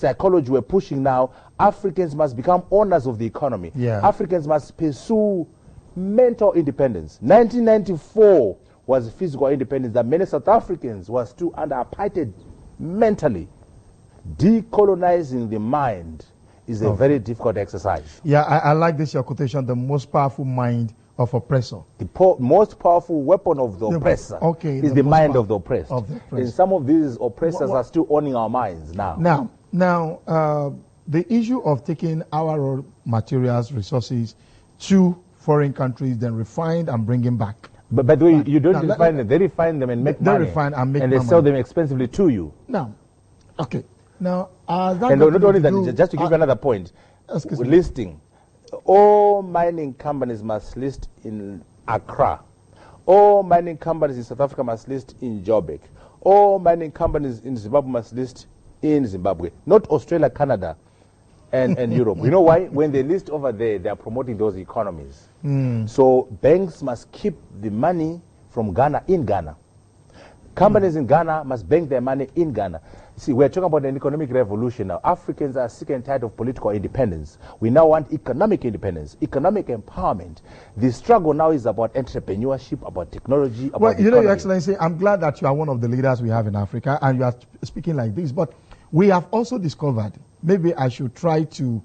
psychology we're pushing now. Africans must become owners of the economy. Yeah. Africans must pursue mental independence. 1994 was physical independence that many South Africans were still under apartheid mentally. Decolonizing the mind is a very difficult exercise. Yeah, I like this, your quotation, the most powerful mind of oppressor. The most powerful weapon of the oppressor is the mind of the oppressed. And some of these oppressors are still owning our minds now. Now, the issue of taking our raw materials, resources to foreign countries, then refined and bringing back. But by the way, you don't refine them. They refine them and make money. They refine and make money. And they sell them expensively to you. Now, okay. Now, and not only that, just to give you another point, listing. All mining companies must list in Accra. All mining companies in South Africa must list in Joburg. All mining companies in Zimbabwe must list in Zimbabwe. Not Australia, Canada, and Europe. You know why? When they list over there, they are promoting those economies. So banks must keep the money from Ghana in Ghana. Companies in Ghana must bank their money in Ghana. See, we're talking about an economic revolution now. Africans are sick and tired of political independence. We now want economic independence, economic empowerment. The struggle now is about entrepreneurship, about technology, about well, you know, economy. Your Excellency, I'm glad that you are one of the leaders we have in Africa and you are speaking like this. But we have also discovered, maybe I should try to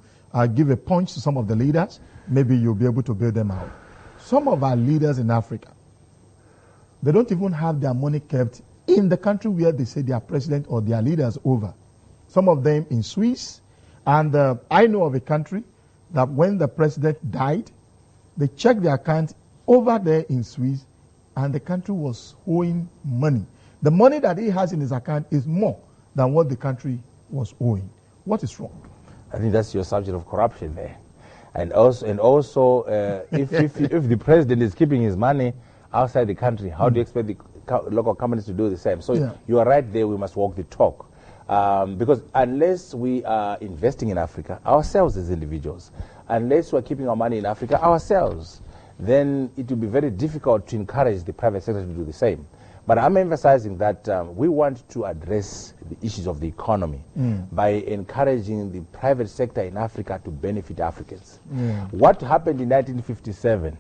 give a punch to some of the leaders. Maybe you'll be able to bail them out. Some of our leaders in Africa, they don't even have their money kept in the country where they say their president or their leaders over. Some of them in Swiss. And I know of a country that when the president died, they checked their account over there in Swiss and the country was owing money. The money that he has in his account is more than what the country was owing. What is wrong? I think that's your subject of corruption there. And also if the president is keeping his money outside the country, how do you expect the local companies to do the same? So you are right there, we must walk the talk. Because unless we are investing in Africa, ourselves as individuals, unless we are keeping our money in Africa ourselves, then it will be very difficult to encourage the private sector to do the same. But I'm emphasizing that we want to address the issues of the economy by encouraging the private sector in Africa to benefit Africans. What happened in 1957?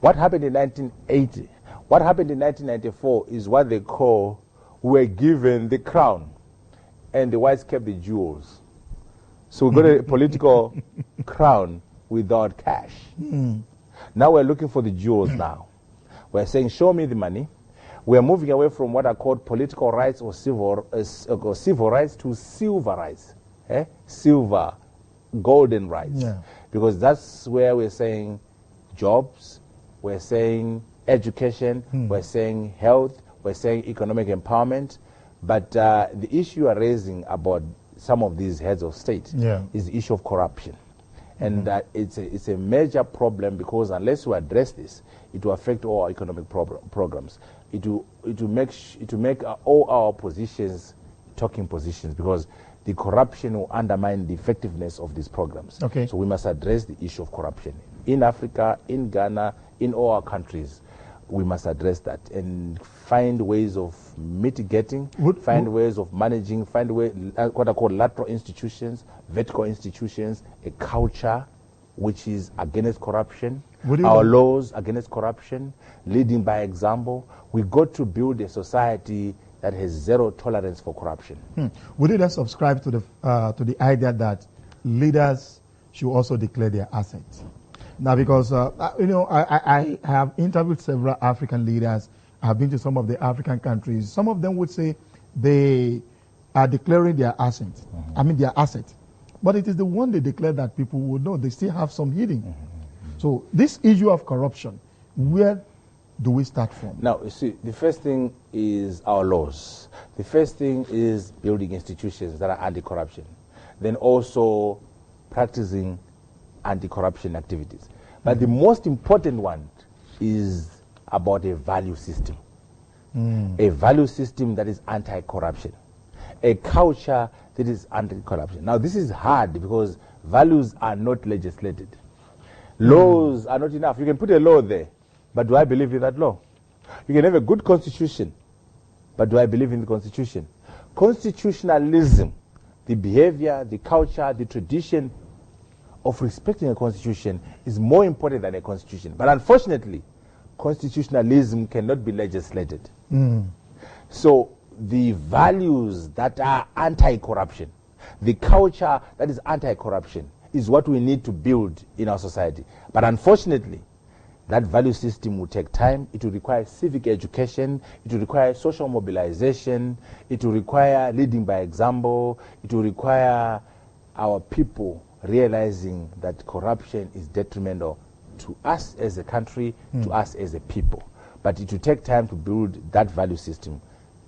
What happened in 1980? What happened in 1994 is what they call, we were given the crown and the whites kept the jewels. So we got a political crown without cash. Now we're looking for the jewels now. We're saying, show me the money. We're moving away from what are called political rights or civil rights to silver rights. Silver, golden rights. Because that's where we're saying jobs, we're saying education, we're saying health, we're saying economic empowerment. But the issue you are raising about some of these heads of state is the issue of corruption. And it's a major problem because unless we address this, it will affect all our economic programs. It will make all our positions talking positions because the corruption will undermine the effectiveness of these programs. So we must address the issue of corruption in Africa, in Ghana, in all our countries. We must address that and find ways of mitigating, find ways of managing, find ways, what are called lateral institutions, vertical institutions, a culture which is against corruption, our laws against corruption, leading by example. We got to build a society that has zero tolerance for corruption. Would you then subscribe to the idea that leaders should also declare their assets? Now, because, you know, I have interviewed several African leaders. I've been to some of the African countries. Some of them would say they are declaring their assets. I mean, their assets. But it is the one they declare that people would know. They still have some hidden. So this issue of corruption, where do we start from? Now, you see, the first thing is our laws. The first thing is building institutions that are anti-corruption. Then also practicing anti-corruption activities. But the most important one is about a value system. A value system that is anti-corruption. A culture that is anti-corruption. Now, this is hard because values are not legislated. Laws are not enough. You can put a law there, but do I believe in that law? You can have a good constitution, but do I believe in the constitution? Constitutionalism, the behavior, the culture, the tradition of respecting a constitution is more important than a constitution. But unfortunately, constitutionalism cannot be legislated. So the values that are anti-corruption, the culture that is anti-corruption is what we need to build in our society. But unfortunately, that value system will take time. It will require civic education. It will require social mobilization. It will require leading by example. It will require our people realizing that corruption is detrimental to us as a country, to us as a people. But it will take time to build that value system.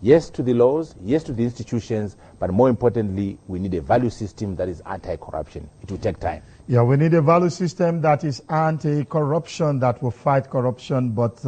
Yes to the laws, yes to the institutions, but more importantly, we need a value system that is anti-corruption. It will take time. Yeah, we need a value system that is anti-corruption, that will fight corruption. But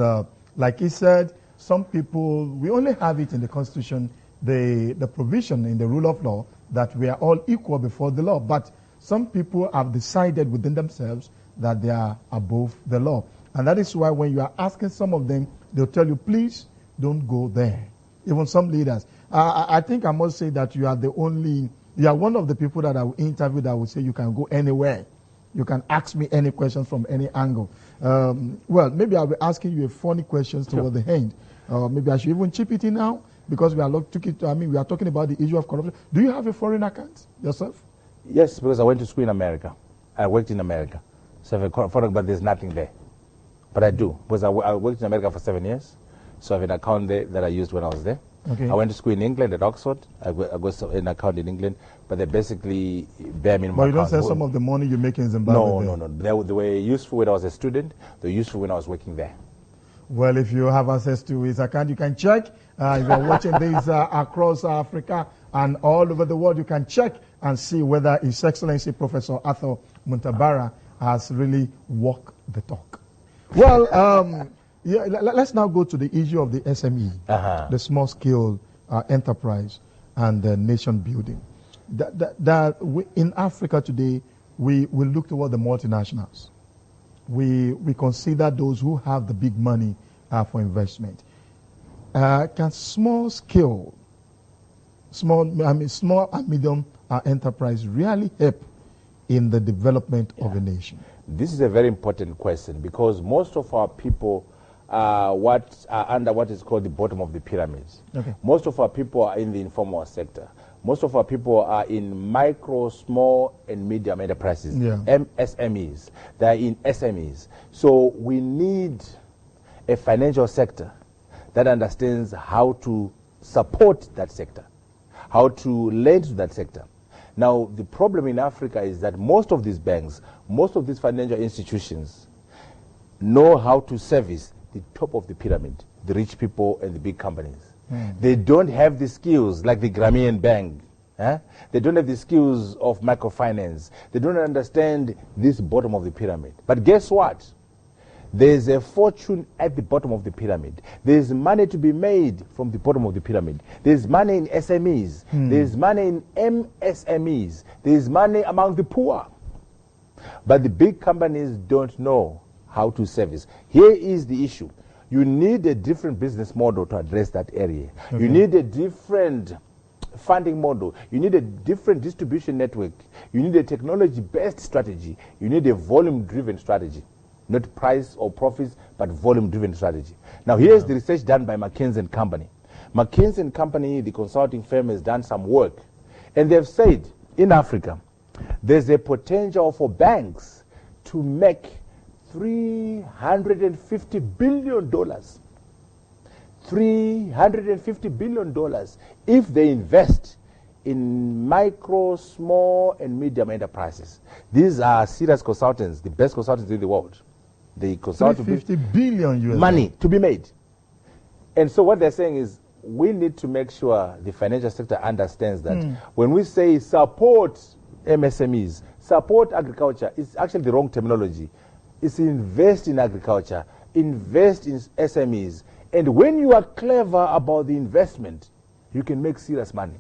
like he said, some people, we only have it in the Constitution, the provision in the rule of law that we are all equal before the law. But some people have decided within themselves that they are above the law. And that is why when you are asking some of them, they'll tell you, please don't go there. Even some leaders. I think I must say that you are one of the people that I will interview that will say you can go anywhere. You can ask me any questions from any angle. Well, maybe I'll be asking you a funny questions toward the end. Maybe I should even chip it in now because we are talking about the issue of corruption. Do you have a foreign account yourself? Yes, because I went to school in America. I worked in America. So I have a foreign, but there's nothing there. But I do, because I worked in America for 7 years. So I have an account there that I used when I was there. Okay. I went to school in England at Oxford. I got an account in England, but they basically bare minimum. But you don't say some of the money you make in Zimbabwe? No. They were useful when I was a student. They were useful when I was working there. Well, if you have access to his account, you can check. If you're watching this across Africa and all over the world, you can check and see whether His Excellency Professor Arthur Mutambara has really walked the talk. Well, yeah, let's now go to the issue of the SME, the small-scale enterprise and the nation building. In Africa today, we look toward the multinationals. We consider those who have the big money for investment. Can small and medium enterprise really help in the development of a nation? This is a very important question because most of our people are under what is called the bottom of the pyramids. Okay. Most of our people are in the informal sector. Most of our people are in micro, small, and medium enterprises, MSMEs. They are in SMEs. So we need a financial sector that understands how to support that sector, how to lend to that sector. Now, the problem in Africa is that most of these banks, most of these financial institutions know how to service the top of the pyramid, the rich people and the big companies. They don't have the skills like the Grameen Bank. They don't have the skills of microfinance. They don't understand this bottom of the pyramid. But guess what? There's a fortune at the bottom of the pyramid. There's money to be made from the bottom of the pyramid. There's money in SMEs. There's money in MSMEs. There's money among the poor. But the big companies don't know how to service. Here is the issue. You need a different business model to address that area. Okay. You need a different funding model. You need a different distribution network. You need a technology-based strategy. You need a volume-driven strategy. Not price or profits, but volume-driven strategy. Now, here's the research done by McKinsey & Company. McKinsey & Company, the consulting firm, has done some work. And they've said, in Africa, there's a potential for banks to make $350 billion. $350 billion if they invest in micro, small, and medium enterprises. These are serious consultants, the best consultants in the world. They consult $350 billion US money to be made. And so what they're saying is we need to make sure the financial sector understands that when we say support MSMEs, support agriculture, it's actually the wrong terminology. It's invest in agriculture, invest in SMEs. And when you are clever about the investment, you can make serious money.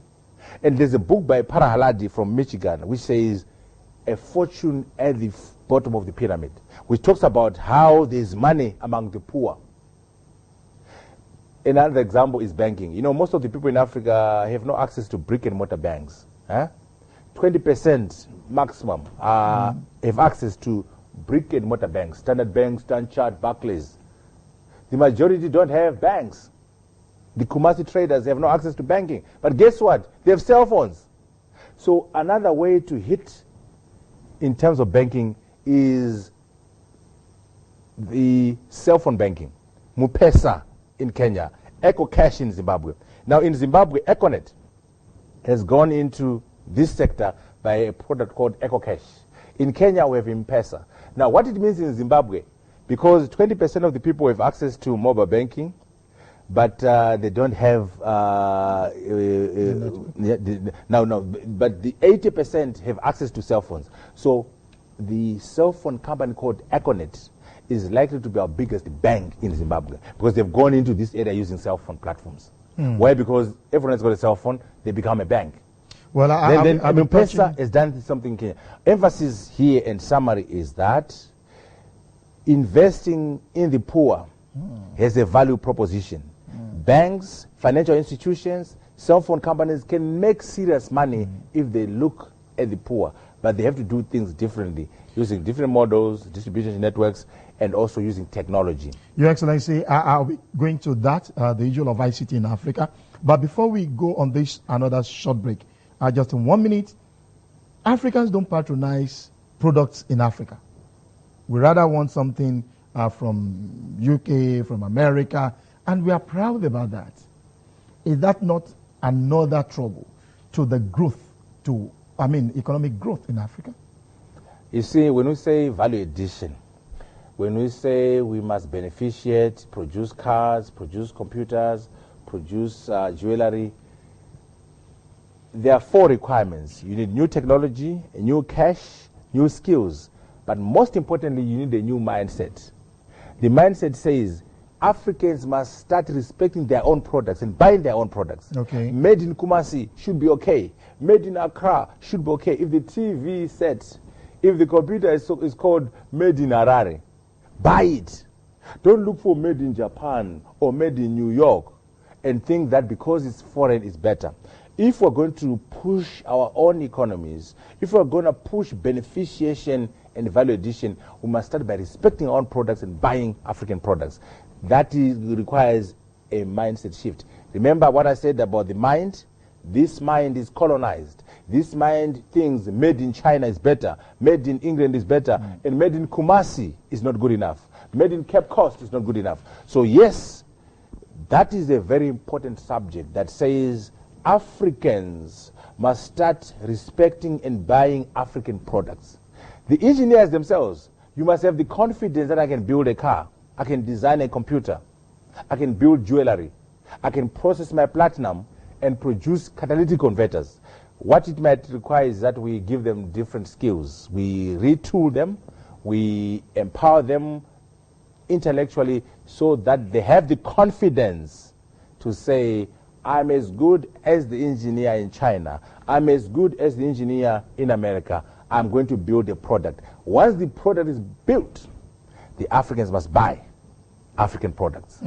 And there's a book by Parahaladi from Michigan which says A Fortune at the Bottom of the Pyramid, which talks about how there's money among the poor. Another example is banking. You know, most of the people in Africa have no access to brick and mortar banks. 20% maximum have access to brick and mortar banks, Standard Bank, Standard Chartered, Barclays. The majority don't have banks. The Kumasi traders have no access to banking. But guess what? They have cell phones. So another way to hit in terms of banking is the cell phone banking. Mupesa in Kenya, EcoCash in Zimbabwe. Now in Zimbabwe, Econet has gone into this sector by a product called EcoCash. In Kenya, we have M-Pesa. Now what it means in Zimbabwe, because 20% of the people have access to mobile banking, but they don't have but the 80% have access to cell phones. So the cell phone company called Econet is likely to be our biggest bank in Zimbabwe because they've gone into this area using cell phone platforms. Why? Because everyone's got a cell phone, they become a bank. Well, M-Pesa has done something here. Emphasis here and summary is that investing in the poor has a value proposition. Banks, financial institutions, cell phone companies can make serious money if they look at the poor, but they have to do things differently, using different models, distribution networks, and also using technology. Your Excellency, I'll be going to that, the issue of ICT in Africa. But before we go on this another short break, just in 1 minute, Africans don't patronize products in Africa. We rather want something from UK, from America, and we are proud about that. Is that not another trouble to the growth, economic growth in Africa? You see, when we say value addition, when we say we must beneficiate, produce cars, produce computers, produce jewelry, there are 4 requirements. You need new technology, a new cash, new skills, but most importantly, you need a new mindset. The mindset says Africans must start respecting their own products and buying their own products. Okay. Made in Kumasi should be okay. Made in Accra should be okay. If the TV set, if the computer is called made in Harare, buy it. Don't look for made in Japan or made in New York and think that because it's foreign it's better. If we're going to push our own economies, if we're going to push beneficiation and value addition, we must start by respecting our own products and buying African products. That requires a mindset shift. Remember what I said about the mind? This mind is colonized. This mind thinks made in China is better, made in England is better, and made in Kumasi is not good enough. Made in Cape Coast is not good enough. So yes, that is a very important subject that says Africans must start respecting and buying African products. The engineers themselves, you must have the confidence that I can build a car, I can design a computer, I can build jewelry, I can process my platinum and produce catalytic converters. What it might require is that we give them different skills. We retool them, we empower them intellectually so that they have the confidence to say, I'm as good as the engineer in China, I'm as good as the engineer in America, I'm going to build a product. Once the product is built, the Africans must buy African products.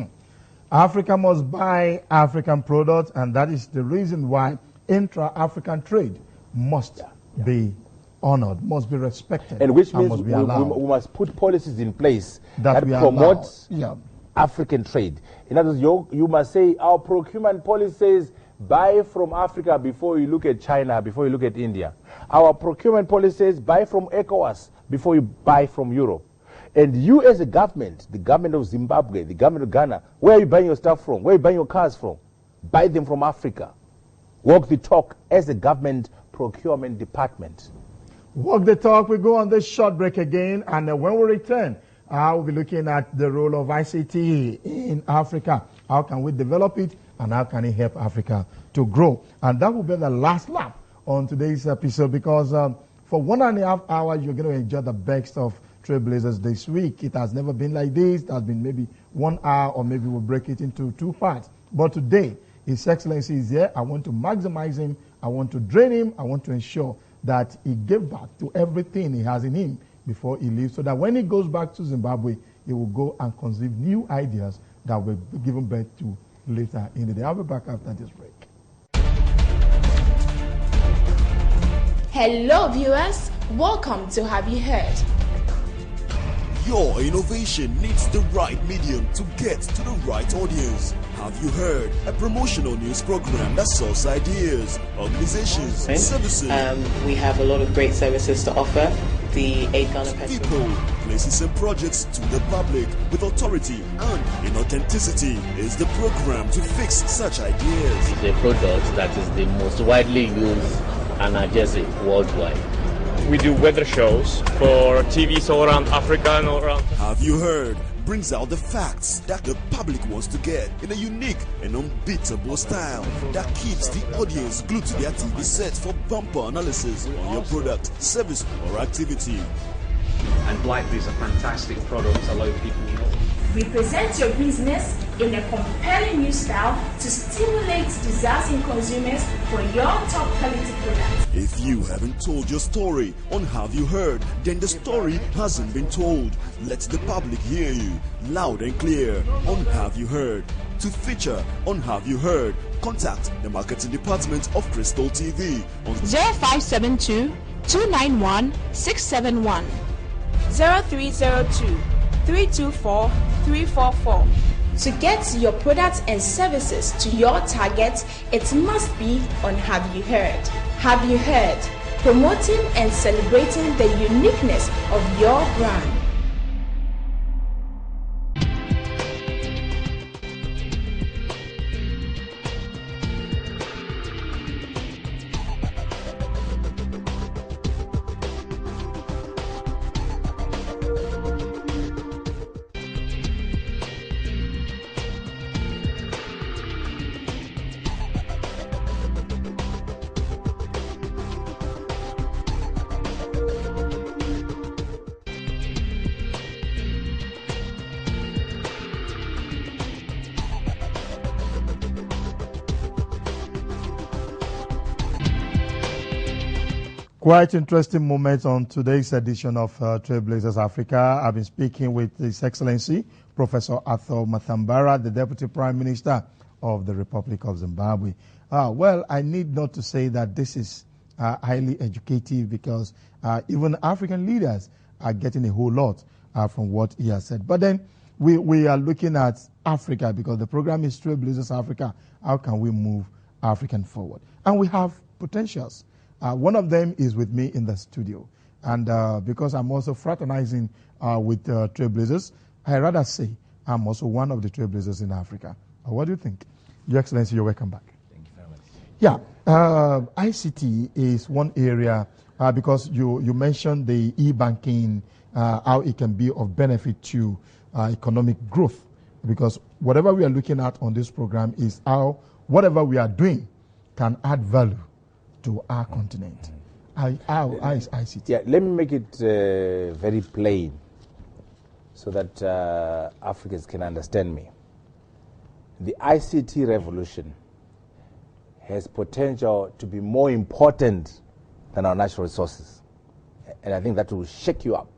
Africa must buy African products, and that is the reason why intra-African trade must be honored, must be respected, and which means must be allowed. We must put policies in place that promote African trade. In other words, you must say our procurement policy says buy from Africa before you look at China, before you look at India. Our procurement policy says buy from ECOWAS before you buy from Europe. And you as a government, the government of Zimbabwe, the government of Ghana, where are you buying your stuff from? Where are you buying your cars from? Buy them from Africa. Walk the talk as a government procurement department. Walk the talk. We go on this short break again, and when we return, I'll be looking at the role of ICT in Africa. How can we develop it, and how can it help Africa to grow? And that will be the last lap on today's episode, because for 1.5 hours, you're going to enjoy the best of Trailblazers this week. It has never been like this. It has been maybe 1 hour, or maybe we'll break it into 2 parts. But today, His Excellency is here. I want to maximize him. I want to drain him. I want to ensure that he gave back to everything he has in him before he leaves, so that when he goes back to Zimbabwe, he will go and conceive new ideas that will be given birth to later in the day. I'll be back after this break. Hello viewers, welcome to Have You Heard? Your innovation needs the right medium to get to the right audience. Have You Heard? A promotional news program that sells ideas, organizations, services. We have a lot of great services to offer. The 8 Ghana petrol. People, places and projects to the public with authority and in authenticity is the program to fix such ideas. It's a product that is the most widely used analgesic worldwide. We do weather shows for TVs all around Africa and all around. Have You Heard? Brings out the facts that the public wants to get in a unique and unbeatable style that keeps the audience glued to their TV set for bumper analysis on your product, service or activity. And BlackBerry is a fantastic product to allow people to know. We present your business in a compelling new style to stimulate desires in consumers for your top quality products. If you haven't told your story on Have You Heard, then the story hasn't been told. Let the public hear you loud and clear on Have You Heard. To feature on Have You Heard, contact the marketing department of Crystal TV on 0572 291 671 0302 324 344. To get your products and services to your target, it must be on Have You Heard. Have You Heard? Promoting and celebrating the uniqueness of your brand. Quite interesting moments on today's edition of Trailblazers Africa. I've been speaking with His Excellency, Professor Arthur Mutambara, the Deputy Prime Minister of the Republic of Zimbabwe. Well, I need not to say that this is highly educative because even African leaders are getting a whole lot from what he has said. But then we are looking at Africa because the program is Trailblazers Africa. How can we move African forward? And we have potentials. One of them is with me in the studio. And because I'm also fraternizing with Trailblazers, I rather say I'm also one of the Trailblazers in Africa. What do you think? Your Excellency, you're welcome back. Thank you very much. Yeah, ICT is one area because you mentioned the e-banking, how it can be of benefit to economic growth. Because whatever we are looking at on this program is how whatever we are doing can add value to our continent. How is ICT? Yeah, let me make it very plain so that Africans can understand me. The ICT revolution has potential to be more important than our natural resources. And I think that will shake you up.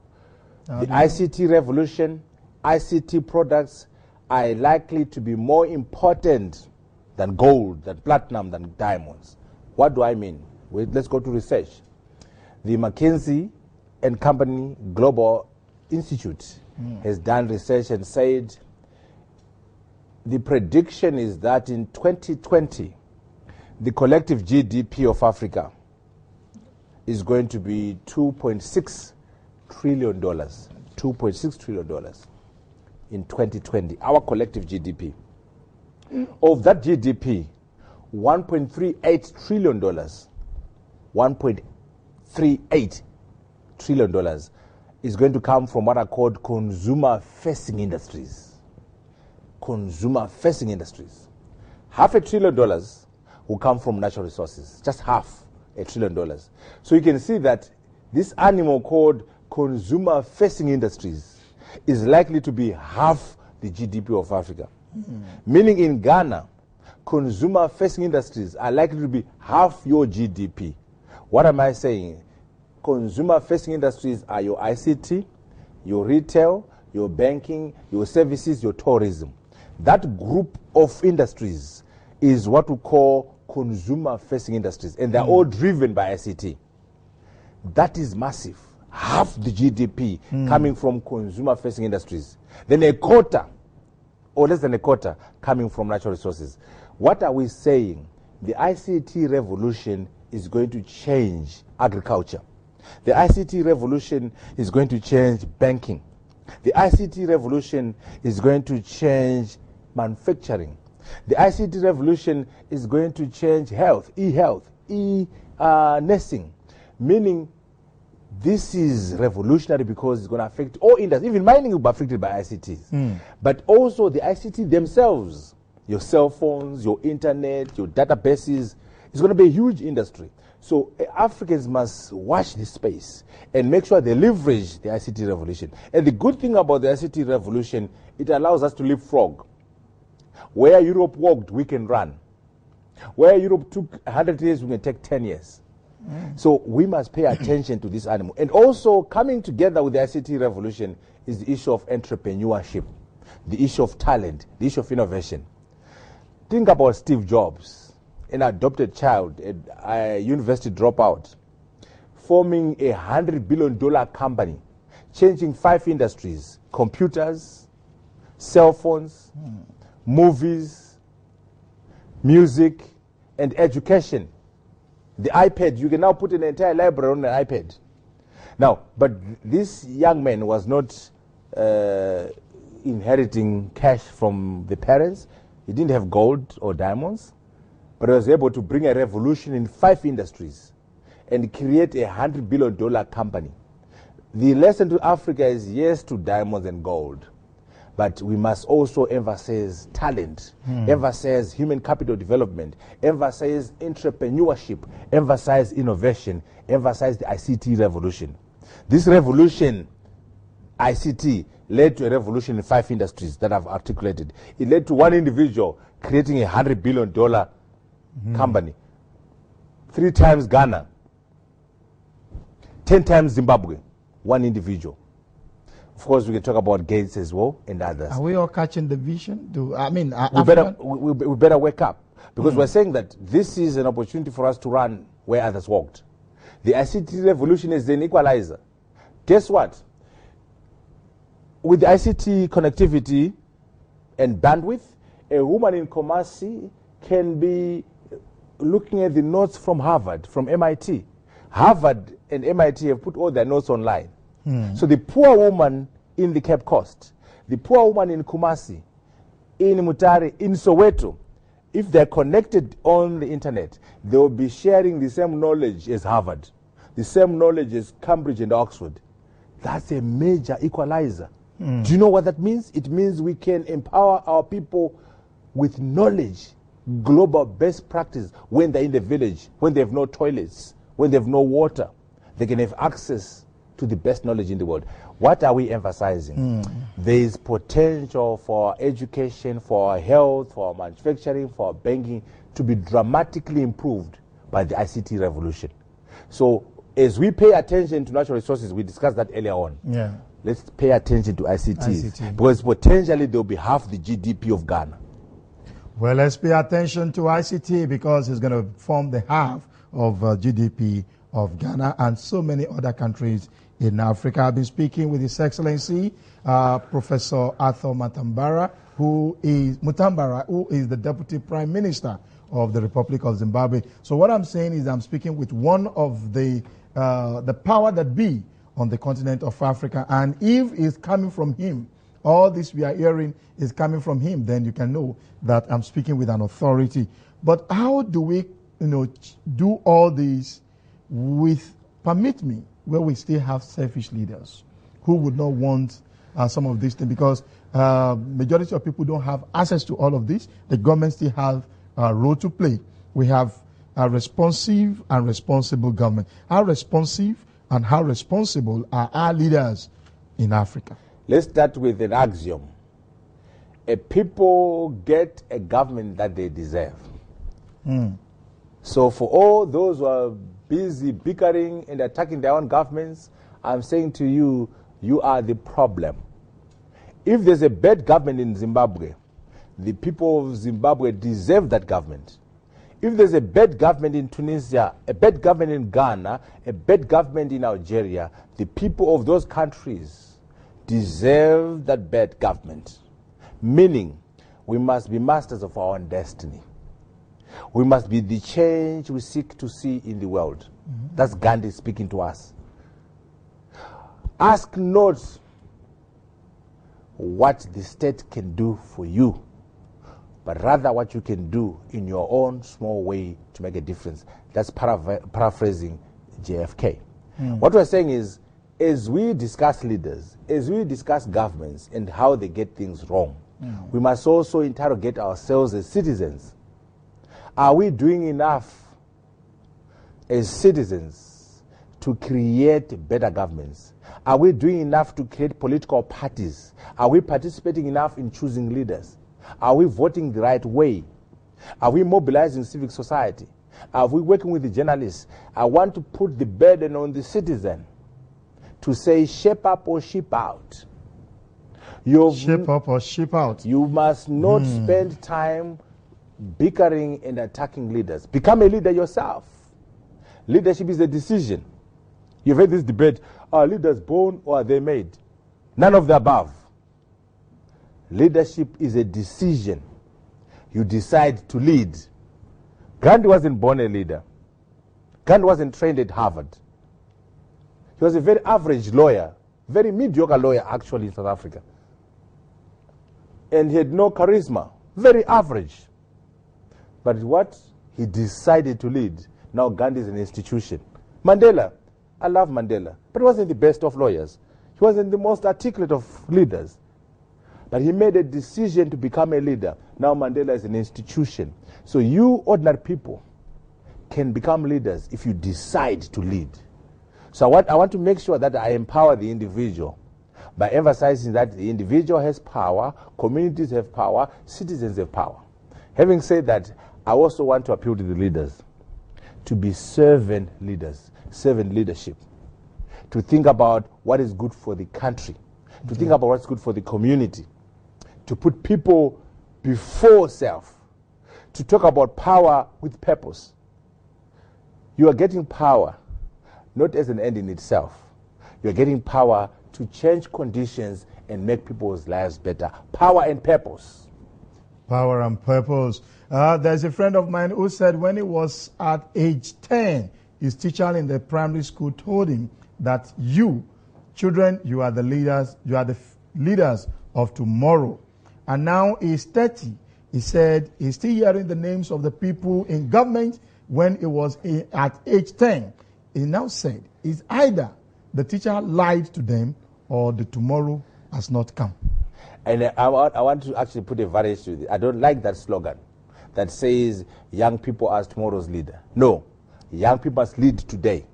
The ICT revolution, ICT products are likely to be more important than gold, than platinum, than diamonds. What do I mean? Let's go to research. The McKinsey & Company Global Institute has done research and said the prediction is that in 2020, the collective GDP of Africa is going to be $2.6 trillion. $2.6 trillion in 2020, our collective GDP. Of that GDP, $1.38 trillion, $1.38 trillion is going to come from what are called consumer-facing industries. Consumer-facing industries. $500 billion will come from natural resources, just $500 billion. So you can see that this animal called consumer-facing industries is likely to be half the GDP of Africa. Meaning in Ghana, consumer-facing industries are likely to be half your GDP. What am I saying? Consumer-facing industries are your ICT, your retail, your banking, your services, your tourism. That group of industries is what we call consumer-facing industries, and they're all driven by ICT. That is massive. Half the GDP coming from consumer-facing industries. Then a quarter, or less than a quarter, coming from natural resources. What are we saying? The ICT revolution is going to change agriculture. The ICT revolution is going to change banking. The ICT revolution is going to change manufacturing. The ICT revolution is going to change health, e-health, nursing, meaning this is revolutionary because it's going to affect all industries. Even mining will be affected by ICTs. But also the ICT themselves, your cell phones, your internet, your databases, it's going to be a huge industry. So Africans must watch this space and make sure they leverage the ICT revolution. And the good thing about the ICT revolution, it allows us to leapfrog. Where Europe walked, we can run. Where Europe took 100 years, we can take 10 years. So we must pay attention to this animal. And also coming together with the ICT revolution is the issue of entrepreneurship, the issue of talent, the issue of innovation. Think about Steve Jobs, an adopted child, a university dropout, forming a $100 billion company, changing 5 industries: computers, cell phones, movies, music, and education. The iPad, you can now put an entire library on an iPad. Now, but this young man was not inheriting cash from the parents. He didn't have gold or diamonds, but he was able to bring a revolution in 5 industries and create a $100 billion company. The lesson to Africa is yes to diamonds and gold, but we must also emphasize talent, emphasize human capital development, emphasize entrepreneurship, emphasize innovation, emphasize the ICT revolution. This revolution, ICT, led to a revolution in 5 industries that I've articulated. It led to one individual creating a $100 billion company, 3 times Ghana, 10 times Zimbabwe, one individual. Of course, we can talk about Gates as well and others. Are we all catching the vision? We better wake up, because we're saying that this is an opportunity for us to run where others walked. The ICT revolution is an equalizer. Guess what? With the ICT connectivity and bandwidth, a woman in Kumasi can be looking at the notes from Harvard, from MIT. Harvard and MIT have put all their notes online. So the poor woman in the Cape Coast, the poor woman in Kumasi, in Mutare, in Soweto, if they're connected on the internet, they will be sharing the same knowledge as Harvard, the same knowledge as Cambridge and Oxford. That's a major equalizer. Do you know what that means? It means we can empower our people with knowledge, global best practice when they're in the village, when they have no toilets, when they have no water. They can have access to the best knowledge in the world. What are we emphasizing? There is potential for education, for health, for manufacturing, for banking to be dramatically improved by the ICT revolution. So as we pay attention to natural resources, we discussed that earlier on. Let's pay attention to ICT. Because potentially they'll be half the GDP of Ghana. Well, let's pay attention to ICT because it's going to form the half of GDP of Ghana and so many other countries in Africa. I've been speaking with His Excellency, Professor Arthur Mutambara, who is the Deputy Prime Minister of the Republic of Zimbabwe. So what I'm saying is I'm speaking with one of the power that be on the continent of Africa, and if it's coming from him, all this we are hearing is coming from him, then you can know that I'm speaking with an authority. But how do we, do all this with, permit me, where we still have selfish leaders who would not want some of these things, because majority of people don't have access to all of this. The government still have a role to play. We have a responsive and responsible government. How responsive and how responsible are our leaders in Africa? Let's start with an axiom. A people get a government that they deserve. So for all those who are busy bickering and attacking their own governments, I'm saying to you, you are the problem. If there's a bad government in Zimbabwe, the people of Zimbabwe deserve that government. If there's a bad government in Tunisia, a bad government in Ghana, a bad government in Algeria, the people of those countries deserve that bad government. Meaning, we must be masters of our own destiny. We must be the change we seek to see in the world. That's Gandhi speaking to us. Ask not what the state can do for you, but rather what you can do in your own small way to make a difference. That's paraphrasing JFK. What we're saying is, as we discuss leaders, as we discuss governments and how they get things wrong, we must also interrogate ourselves as citizens. Are we doing enough as citizens to create better governments? Are we doing enough to create political parties? Are we participating enough in choosing leaders? Are we voting the right way? Are we mobilizing civic society? Are we working with the journalists? I want to put the burden on the citizen to say shape up or ship out. Shape up or ship out. You must not spend time bickering and attacking leaders. Become a leader yourself. Leadership is a decision. You've heard this debate, are leaders born or are they made? None of the above. Leadership is a decision. You decide to lead. Gandhi wasn't born a leader. Gandhi wasn't trained at Harvard. He was a very average lawyer, very mediocre lawyer actually in South Africa. And he had no charisma, very average. But what? He decided to lead. Now Gandhi is an institution. Mandela, I love Mandela, but he wasn't the best of lawyers. He wasn't the most articulate of leaders. But he made a decision to become a leader. Now Mandela is an institution. So you ordinary people can become leaders if you decide to lead. So I want to make sure that I empower the individual by emphasizing that the individual has power, communities have power, citizens have power. Having said that, I also want to appeal to the leaders to be servant leaders, servant leadership, to think about what is good for the country, to think about what's good for the community, to put people before self, to talk about power with purpose. You are getting power not as an end in itself. You are getting power to change conditions and make people's lives better. Power and purpose. Power and purpose. There's a friend of mine who said when he was at age 10, his teacher in the primary school told him that you, children, you are the leaders, you are the leaders of tomorrow. And now he's 30. He said he's still hearing the names of the people in government when he was at age 10. He now said it's either the teacher lied to them or the tomorrow has not come. And I want to actually put a variation to it. I don't like that slogan that says young people are tomorrow's leader. No, young people must lead today.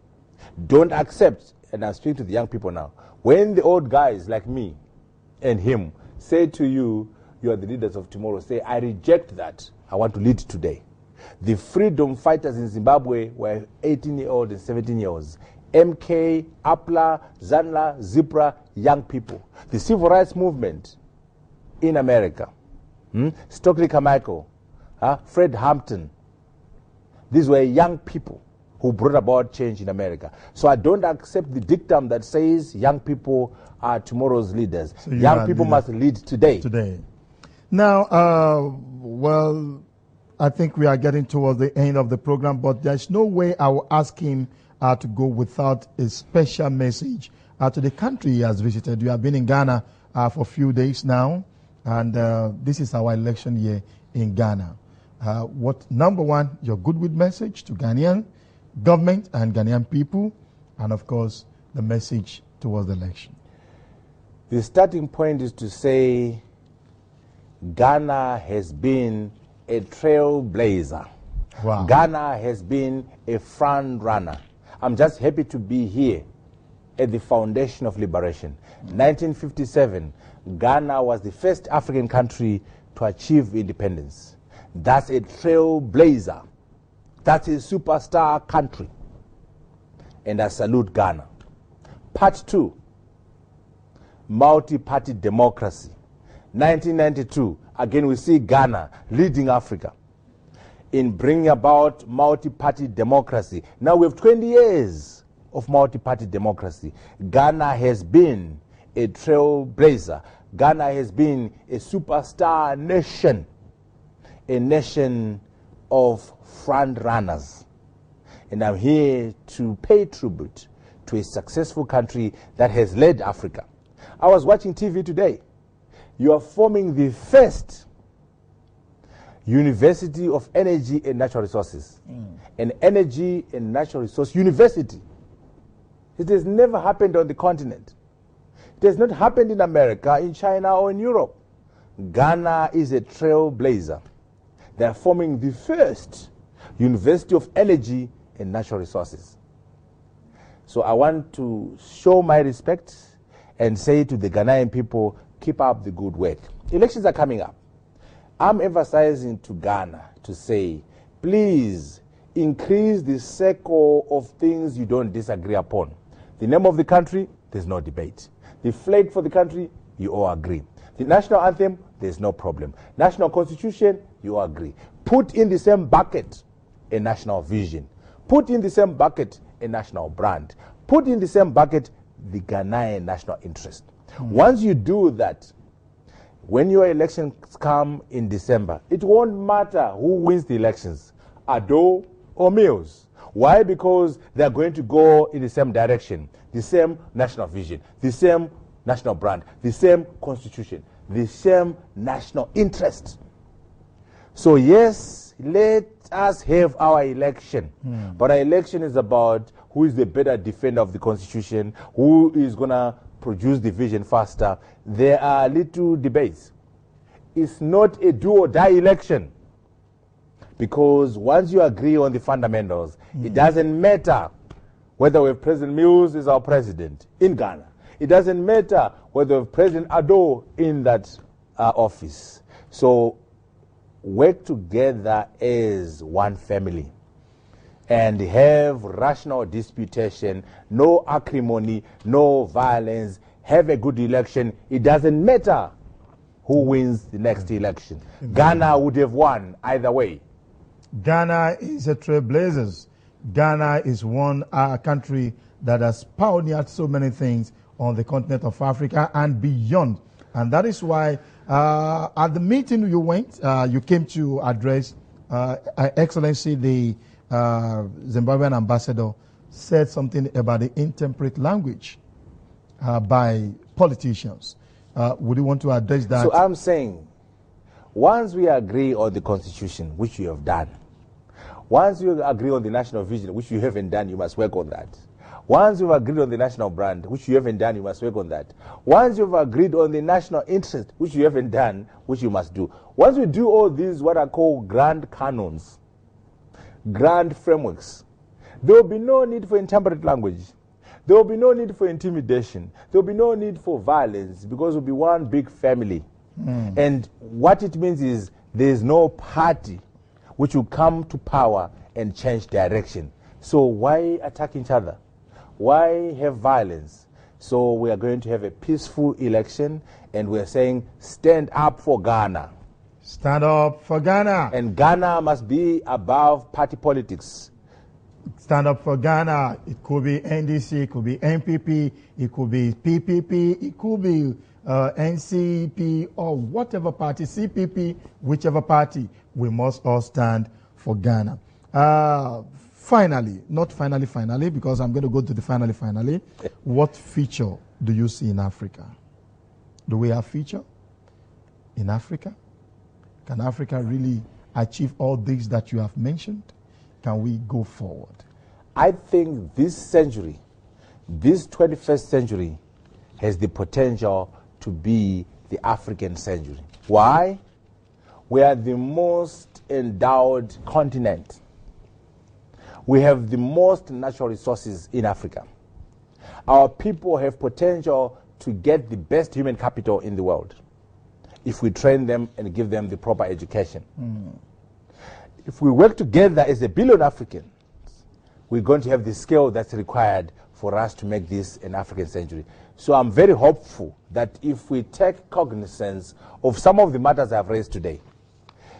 Don't accept, and I'm speaking to the young people now, when the old guys like me and him say to you, you are the leaders of tomorrow, say, I reject that. I want to lead today. The freedom fighters in Zimbabwe were 18-year-olds and 17-year-olds. MK, Apla, Zanla, Zipra, young people. The civil rights movement in America, Stokely Carmichael, Fred Hampton, these were young people who brought about change in America. So I don't accept the dictum that says young people are tomorrow's leaders. So young people must lead today. Now, well, I think we are getting towards the end of the program, but there's no way I will ask him to go without a special message to the country he has visited. We have been in Ghana for a few days now, and this is our election year in Ghana. Number one, your goodwill message to Ghanaian government and Ghanaian people, and of course, the message towards the election. The starting point is to say Ghana has been a trailblazer. Wow. Ghana has been a front runner. I'm just happy to be here at the foundation of liberation. 1957, Ghana was the first African country to achieve independence. That's a trailblazer. That's a superstar country. And I salute Ghana. Part 2, multi-party democracy. 1992, again we see Ghana leading Africa. in bringing about multi-party democracy. Now we have 20 years of multi-party democracy. Ghana has been a trailblazer. Ghana has been a superstar nation, a nation of front runners. And I'm here to pay tribute to a successful country that has led Africa. I was watching TV today. You are forming the first University of Energy and Natural Resources. An energy and natural resource university. It has never happened on the continent. It has not happened in America, in China, or in Europe. Ghana is a trailblazer. They are forming the first University of Energy and Natural Resources. So I want to show my respect and say to the Ghanaian people, keep up the good work. Elections are coming up. I'm emphasizing to Ghana to say, please increase the circle of things you don't disagree upon. The name of the country, there's no debate. The flag for the country, you all agree. The national anthem, there's no problem. National constitution, you all agree. Put in the same bucket a national vision. Put in the same bucket a national brand. Put in the same bucket the Ghanaian national interest. Once you do that, when your elections come in December, it won't matter who wins the elections, Ado or Mills. Why? Because they're going to go in the same direction, the same national vision, the same national brand, the same constitution, the same national interest. So yes, let us have our election. But our election is about who is the better defender of the constitution, who is going to produce the vision faster. There are little debates. It's not a do or die election. Because once you agree on the fundamentals, it doesn't matter whether we have President Mills is our president in Ghana. It doesn't matter whether we have President Ado in that office. So work together as one family and have rational disputation, no acrimony, no violence, have a good election. It doesn't matter who wins the next election. Ghana would have won either way. Ghana is a trailblazer. Ghana is one country that has pioneered so many things on the continent of Africa and beyond. And that is why at the meeting you went, you came to address Excellency, the Zimbabwean ambassador, said something about the intemperate language by politicians. Would you want to address that? So I'm saying, once we agree on the constitution, which you have done, once you agree on the national vision, which you haven't done, you must work on that. Once you've agreed on the national brand, which you haven't done, you must work on that. Once you've agreed on the national interest, which you haven't done, which you must do. Once we do all these, what I call grand canons, grand frameworks, there will be no need for intemperate language. There will be no need for intimidation. There will be no need for violence, because we'll be one big family. And what it means is there is no party which will come to power and change direction. So why attack each other? Why have violence? So we are going to have a peaceful election, and we're saying stand up for Ghana. Stand up for Ghana. And Ghana must be above party politics. Stand up for Ghana. It could be NDC, it could be NPP, it could be PPP, it could be NCP, or whatever party, CPP, whichever party, we must all stand for Ghana. Finally, not finally, because I'm going to go to the finally, what future do you see in Africa? Do we have future in Africa? Can Africa really achieve all these that you have mentioned? Can we go forward? I think this century, this 21st century, has the potential to be the African century. Why? We are the most endowed continent. We have the most natural resources in Africa. Our people have potential to get the best human capital in the world if we train them and give them the proper education. If we work together as a billion Africans, we're going to have the scale that's required for us to make this an African century. So I'm very hopeful that if we take cognizance of some of the matters I've raised today,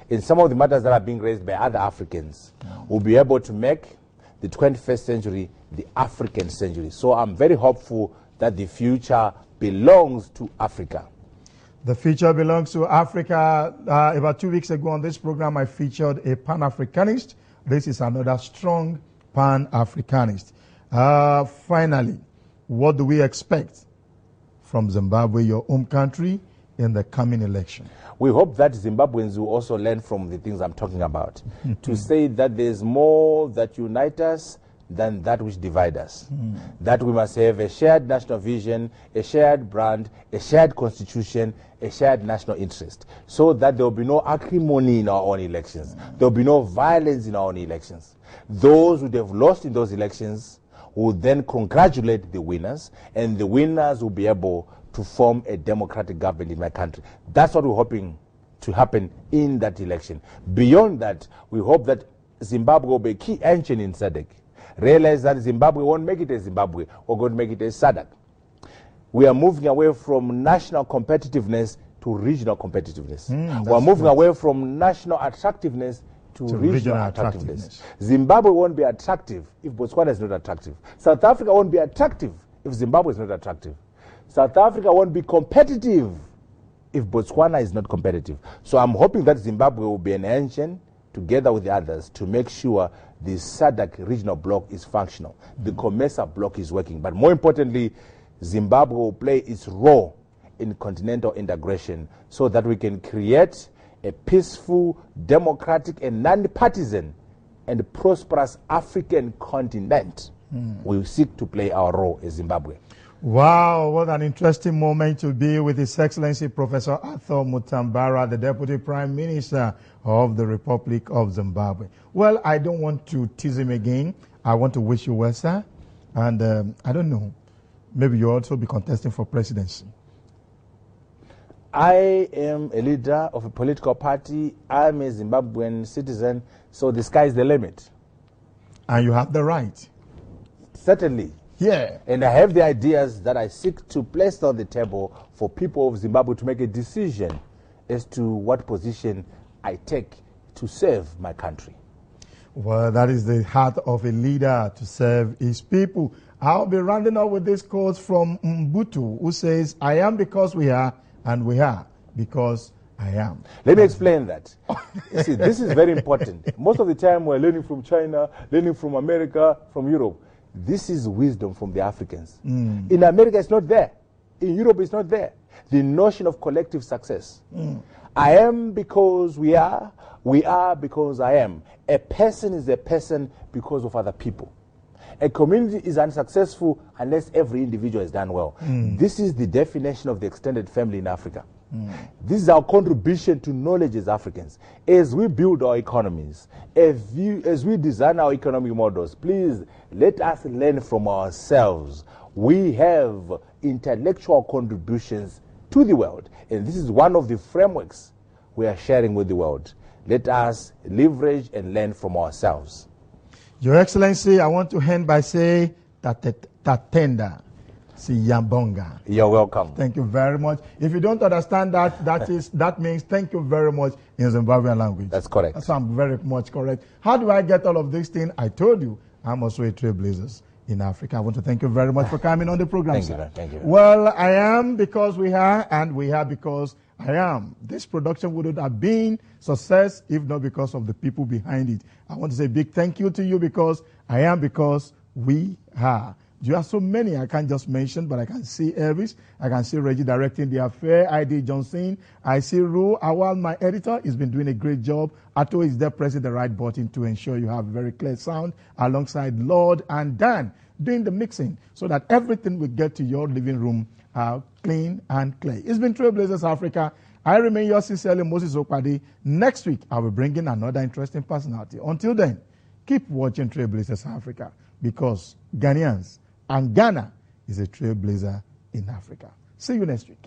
in some of the matters that are being raised by other Africans, will be able to make the 21st century the African century. So I'm very hopeful that the future belongs to Africa. The future belongs to Africa. About 2 weeks ago on this program, I featured a Pan-Africanist. This is another strong Pan-Africanist. Finally, what do we expect from Zimbabwe, your home country, in the coming election? We hope that Zimbabweans will also learn from the things I'm talking about, to say that there's more that unites us than that which divides us. That we must have a shared national vision, a shared brand, a shared constitution, a shared national interest, so that there will be no acrimony in our own elections. There will be no violence in our own elections. Those who have lost in those elections will then congratulate the winners, and the winners will be able to form a democratic government in my country. That's what we're hoping to happen in that election. Beyond that, we hope that Zimbabwe will be a key engine in SADC. Realize that Zimbabwe won't make it a Zimbabwe, we're going to make it a SADC. We are moving away from national competitiveness to regional competitiveness. We're moving away from national attractiveness to regional attractiveness. Zimbabwe won't be attractive if Botswana is not attractive. South Africa won't be attractive if Zimbabwe is not attractive. South Africa won't be competitive if Botswana is not competitive. So I'm hoping that Zimbabwe will be an engine together with the others to make sure the SADC regional bloc is functional. The COMESA bloc is working. But more importantly, Zimbabwe will play its role in continental integration so that we can create a peaceful, democratic, and non-partisan and prosperous African continent. We seek to play our role as Zimbabwe. Wow, what an interesting moment to be with His Excellency Professor Arthur Mutambara, the Deputy Prime Minister of the Republic of Zimbabwe. Well, I don't want to tease him again. I want to wish you well, sir. And I don't know, maybe you'll also be contesting for presidency. I am a leader of a political party. I'm a Zimbabwean citizen, so the sky is the limit. And you have the right. Certainly. Yeah. And I have the ideas that I seek to place on the table for people of Zimbabwe to make a decision as to what position I take to serve my country. Well, that is the heart of a leader, to serve his people. I'll be rounding up with this quote from Mbutu, who says, I am because we are, and we are because I am. Let me explain that. You see, this is very important. Most of the time we're learning from China, learning from America, from Europe. This is wisdom from the Africans. In America, it's not there. In Europe, it's not there. The notion of collective success. I am because we are because I am. A person is a person because of other people. A community is unsuccessful unless every individual has done well. This is the definition of the extended family in Africa. This is our contribution to knowledge as Africans. As we build our economies, as we design our economic models, please let us learn from ourselves. We have intellectual contributions to the world, and this is one of the frameworks we are sharing with the world. Let us leverage and learn from ourselves. Your Excellency, I want to end by saying Tatenda. Siyabonga. You're welcome. Thank you very much. If you don't understand that, that means thank you very much in Zimbabwean language. That's correct. That's very much correct. How do I get all of these things? I told you, I'm also a trailblazer in Africa. I want to thank you very much for coming on the program. Thank you. Well, I am because we are, and we are because I am. This production would have been success if not because of the people behind it. I want to say a big thank you to you because I am because we are. You have so many I can't just mention, but I can see Elvis. I can see Reggie directing the affair. I.D. Johnson. I see Ru Awal, my editor. He's been doing a great job. Ato is there pressing the right button to ensure you have very clear sound, alongside Lord and Dan doing the mixing so that everything will get to your living room clean and clear. It's been Trailblazers Africa. I remain yours sincerely, Moses Owopade. Next week, I will bring in another interesting personality. Until then, keep watching Trailblazers Africa, because Ghanaians and Ghana is a trailblazer in Africa. See you next week.